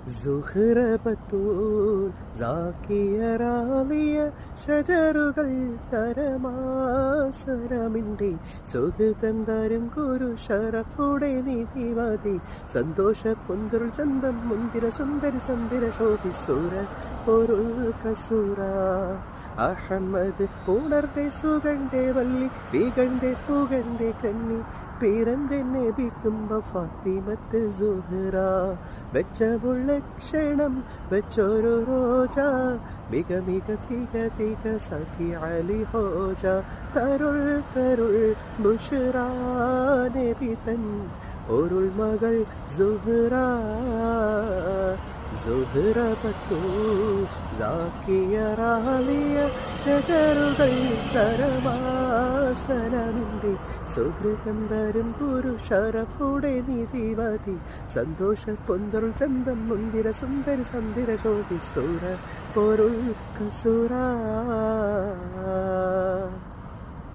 സുഹ്റ ബത്തൂൽ സാക്കിയ റാളിയ ഷജറുകൾ തരമാസരമിണ്ടി സുഹൃതം തരും ഗുരു ഷറഫുടെ നിധിമതി സന്തോഷ പൊന്തുരുൾ ചന്തം മുന്തിര സുന്ദരി സന്ദിര ശോഭിസുര പൊരുൾ കസുര അഹമ്മദ് പുണർത്തെ സുഗന്ധെ വല്ലി വികഴ്ന്റെ പുകഴ്ന്റെ കന്നി പിറந்த നബിക്കുമ്പ ഫാത്തിമത്ത് സുഹ്റ വെച്ചമുള്ള ക്ഷണം വെച്ചൊരു റോജ മിക മിക തിക തിക സഖി അലി ഹോജ തരുൾ കരുൾ ബുഷ്റ നബി തൻ പൊരുൾ മകൾ സുഹ്റ സുഹ്റ ബത്തൂൽ സാക്കിയ റാളിയ ഷജറുകൾ തരമാസനമിണ്ടി സുഹൃതം തരും ഗുരു ഷറഫുടെ നിധിമതി സന്തോഷ പൊന്തുരുൾ ചന്തം മുന്തിര സുന്ദരി സന്ദിര ശോഭിസുര പൊരുൾ കസുര